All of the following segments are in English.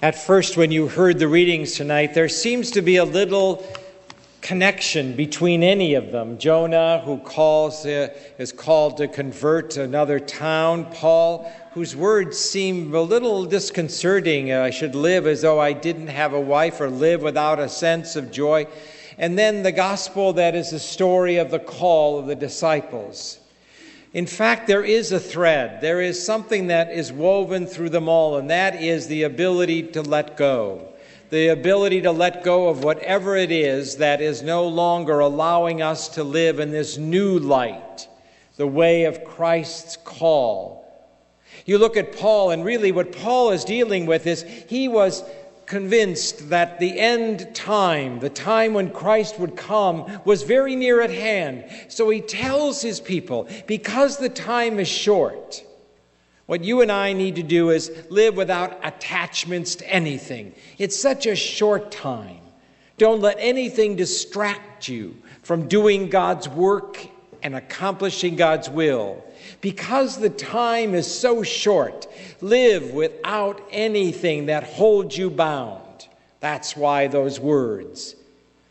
At first, when you heard the readings tonight, there seems to be a little connection between any of them. Jonah, who is called to convert another town. Paul, whose words seem a little disconcerting. I should live as though I didn't have a wife, or live without a sense of joy. And then the gospel that is the story of the call of the disciples. In fact, there is a thread. There is something that is woven through them all, and that is the ability to let go. The ability to let go of whatever it is that is no longer allowing us to live in this new light, the way of Christ's call. You look at Paul, and really what Paul is dealing with is he was convinced that the end time, the time when Christ would come, was very near at hand. So he tells his people, because the time is short, what you and I need to do is live without attachments to anything. It's such a short time. Don't let anything distract you from doing God's work and accomplishing God's will. Because the time is so short, live without anything that holds you bound. That's why those words.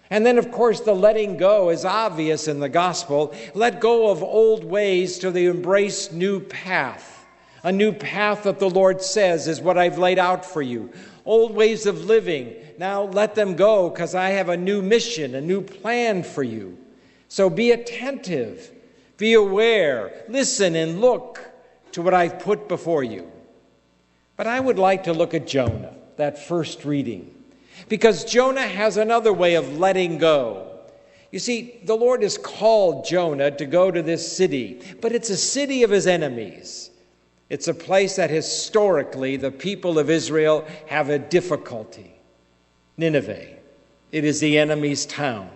And then, of course, the letting go is obvious in the gospel. Let go of old ways to embrace new path. A new path that the Lord says is what I've laid out for you. Old ways of living, now let them go, because I have a new mission, a new plan for you. So be attentive. Be aware, listen, and look to what I've put before you. But I would like to look at Jonah, that first reading, because Jonah has another way of letting go. You see, the Lord has called Jonah to go to this city, but it's a city of his enemies. It's a place that historically the people of Israel have a difficulty. Nineveh, it is the enemy's town.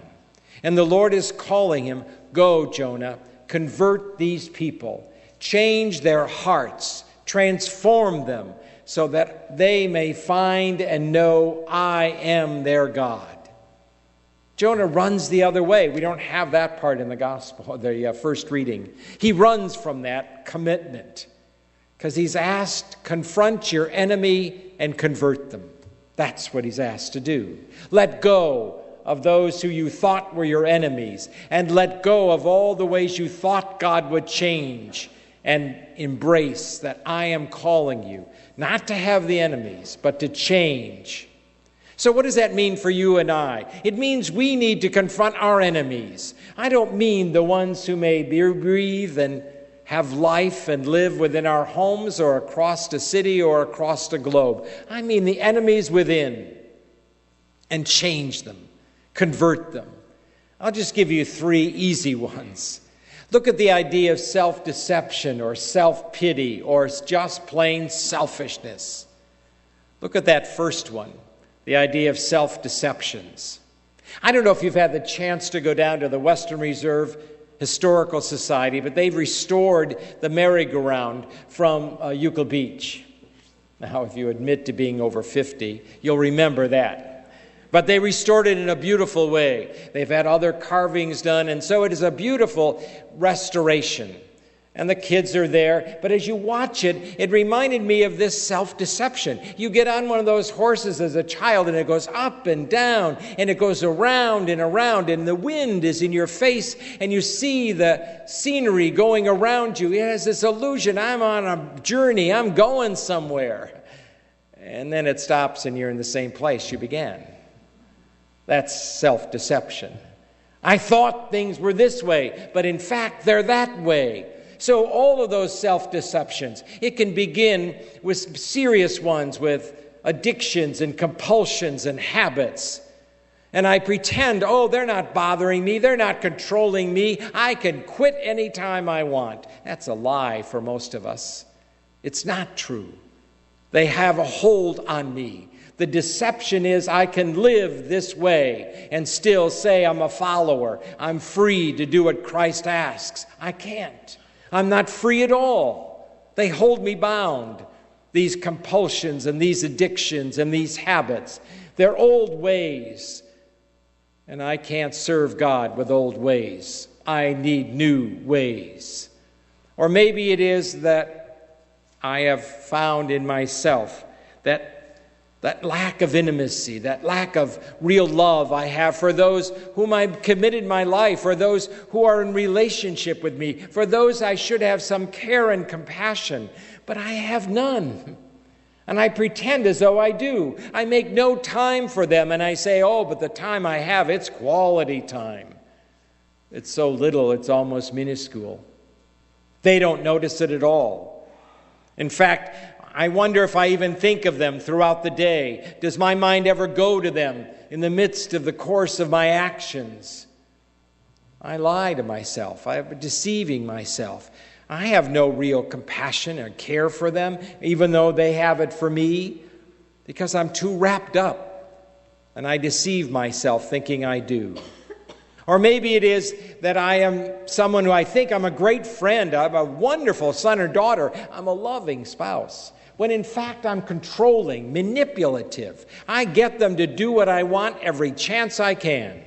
And the Lord is calling him, go, Jonah, convert these people, change their hearts, transform them so that they may find and know I am their God. Jonah runs the other way. We don't have that part in the gospel, the first reading. He runs from that commitment because he's asked, confront your enemy and convert them. That's what he's asked to do. Let go of those who you thought were your enemies, and let go of all the ways you thought God would change, and embrace that I am calling you, not to have the enemies, but to change. So what does that mean for you and I? It means we need to confront our enemies. I don't mean the ones who may breathe and have life and live within our homes or across the city or across the globe. I mean the enemies within, and change them. Convert them. I'll just give you 3 easy ones. Look at the idea of self-deception or self-pity or just plain selfishness. Look at that first one, the idea of self-deceptions. I don't know if you've had the chance to go down to the Western Reserve Historical Society, but they've restored the merry-go-round from Euclid Beach. Now, if you admit to being over 50, you'll remember that. But they restored it in a beautiful way. They've had other carvings done, and so it is a beautiful restoration. And the kids are there. But as you watch it, it reminded me of this self-deception. You get on one of those horses as a child, and it goes up and down, and it goes around, and the wind is in your face, and you see the scenery going around you. It has this illusion, I'm on a journey, I'm going somewhere. And then it stops, and you're in the same place you began. That's self-deception. I thought things were this way, but in fact, they're that way. So all of those self-deceptions, it can begin with serious ones, with addictions and compulsions and habits. And I pretend, they're not bothering me, they're not controlling me, I can quit anytime I want. That's a lie for most of us. It's not true. They have a hold on me. The deception is I can live this way and still say I'm a follower. I'm free to do what Christ asks. I can't. I'm not free at all. They hold me bound. These compulsions and these addictions and these habits. They're old ways. And I can't serve God with old ways. I need new ways. Or maybe it is that I have found in myself that that lack of intimacy, that lack of real love I have for those whom I've committed my life, for those who are in relationship with me, for those I should have some care and compassion, but I have none. And I pretend as though I do. I make no time for them, and I say, oh, but the time I have, it's quality time. It's so little, it's almost minuscule. They don't notice it at all. In fact, I wonder if I even think of them throughout the day. Does my mind ever go to them in the midst of the course of my actions? I lie to myself. I'm deceiving myself. I have no real compassion or care for them, even though they have it for me, because I'm too wrapped up, and I deceive myself thinking I do. Or maybe it is that I am someone who I think I'm a great friend, I'm a wonderful son or daughter, I'm a loving spouse, when in fact I'm controlling, manipulative. I get them to do what I want every chance I can.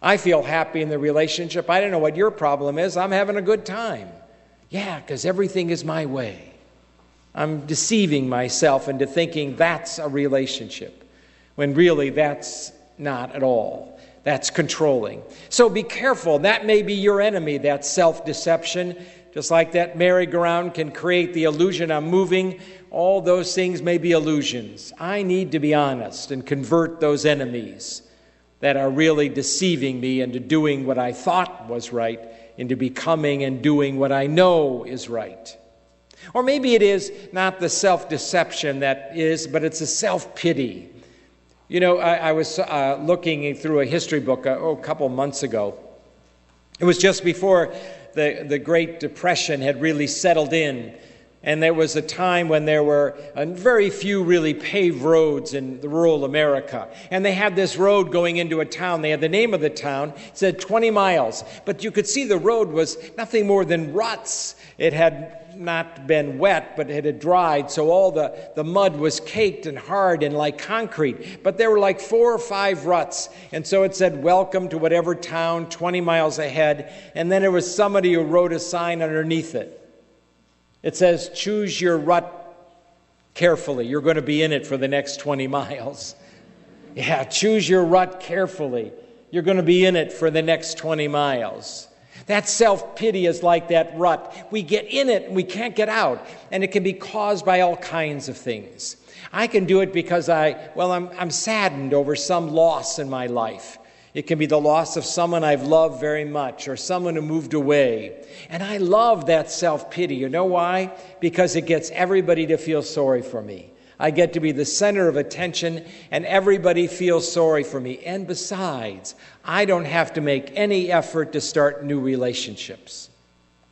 I feel happy in the relationship. I don't know what your problem is. I'm having a good time. Yeah, because everything is my way. I'm deceiving myself into thinking that's a relationship, when really that's not at all. That's controlling. So be careful. That may be your enemy, that self-deception. Just like that merry-go-round can create the illusion I'm moving, all those things may be illusions. I need to be honest and convert those enemies that are really deceiving me into doing what I thought was right, into becoming and doing what I know is right. Or maybe it is not the self-deception that is, but it's a self-pity. You know, I was looking through a history book a couple months ago. It was just before the Great Depression had really settled in. And there was a time when there were very few really paved roads in the rural America. And they had this road going into a town. They had the name of the town. It said 20 miles. But you could see the road was nothing more than ruts. It had not been wet, but it had dried. So all the mud was caked and hard and like concrete. But there were like 4 or 5 ruts. And so it said, welcome to whatever town 20 miles ahead. And then there was somebody who wrote a sign underneath it. It says, choose your rut carefully. You're going to be in it for the next 20 miles. Yeah, choose your rut carefully. You're going to be in it for the next 20 miles. That self-pity is like that rut. We get in it and we can't get out. And it can be caused by all kinds of things. I can do it because I'm saddened over some loss in my life. It can be the loss of someone I've loved very much or someone who moved away. And I love that self-pity. You know why? Because it gets everybody to feel sorry for me. I get to be the center of attention and everybody feels sorry for me. And besides, I don't have to make any effort to start new relationships.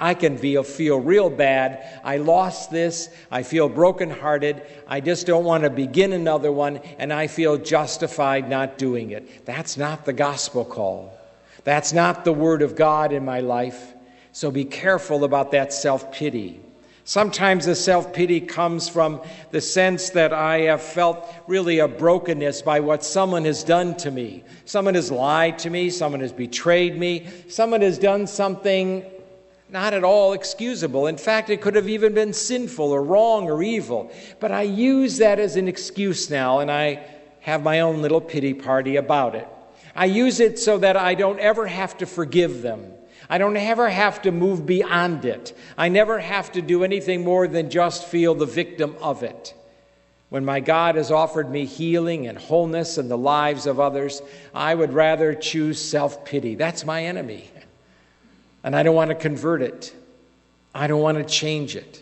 I can feel real bad. I lost this. I feel brokenhearted. I just don't want to begin another one, and I feel justified not doing it. That's not the gospel call. That's not the word of God in my life. So be careful about that self-pity. Sometimes the self-pity comes from the sense that I have felt really a brokenness by what someone has done to me. Someone has lied to me. Someone has betrayed me. Someone has done something not at all excusable. In fact, it could have even been sinful or wrong or evil. But I use that as an excuse now, and I have my own little pity party about it. I use it so that I don't ever have to forgive them. I don't ever have to move beyond it. I never have to do anything more than just feel the victim of it. When my God has offered me healing and wholeness in the lives of others, I would rather choose self-pity. That's my enemy. And I don't want to convert it. I don't want to change it.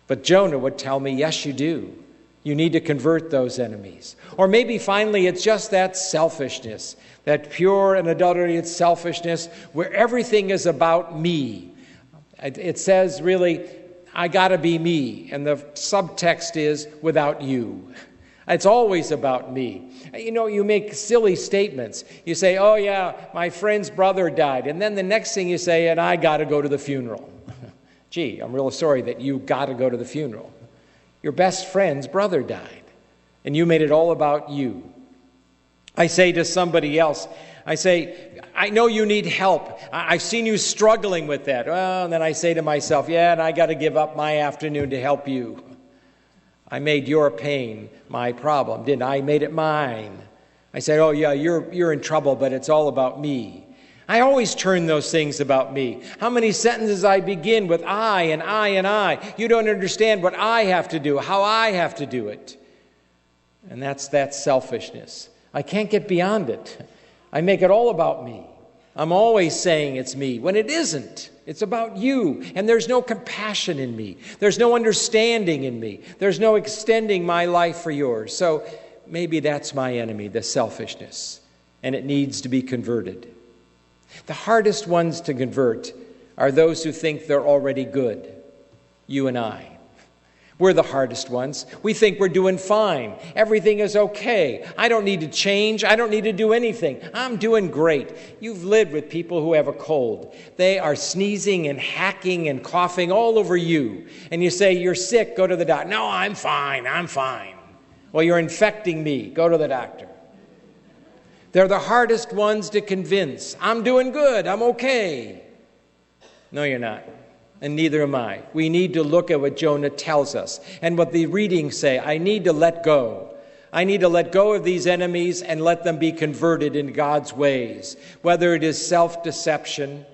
But Jonah would tell me, yes, you do. You need to convert those enemies. Or maybe finally it's just that selfishness, that pure and adulterated selfishness where everything is about me. It says really, I got to be me. And the subtext is without you. It's always about me. You know, you make silly statements. You say, oh yeah, my friend's brother died. And then the next thing you say, and I got to go to the funeral. Gee, I'm really sorry that you got to go to the funeral. Your best friend's brother died. And you made it all about you. I say to somebody else, I say, I know you need help. I've seen you struggling with that. Well, and then I say to myself, yeah, and I got to give up my afternoon to help you. I made your pain my problem, didn't I? I made it mine. I said, oh yeah, you're in trouble, but it's all about me. I always turn those things about me. How many sentences I begin with I and I and I. You don't understand what I have to do, how I have to do it. And that's that selfishness. I can't get beyond it. I make it all about me. I'm always saying it's me when it isn't. It's about you. And there's no compassion in me. There's no understanding in me. There's no extending my life for yours. So maybe that's my enemy, the selfishness. And it needs to be converted. The hardest ones to convert are those who think they're already good. You and I. We're the hardest ones. We think we're doing fine. Everything is okay. I don't need to change. I don't need to do anything. I'm doing great. You've lived with people who have a cold. They are sneezing and hacking and coughing all over you. And you say, you're sick, go to the doctor. No, I'm fine. I'm fine. Well, you're infecting me. Go to the doctor. They're the hardest ones to convince. I'm doing good. I'm okay. No, you're not. And neither am I. We need to look at what Jonah tells us and what the readings say. I need to let go. I need to let go of these enemies and let them be converted in God's ways. Whether it is self-deception,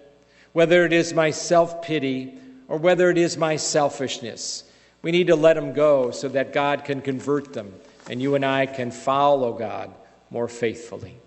whether it is my self-pity, or whether it is my selfishness. We need to let them go so that God can convert them and you and I can follow God more faithfully.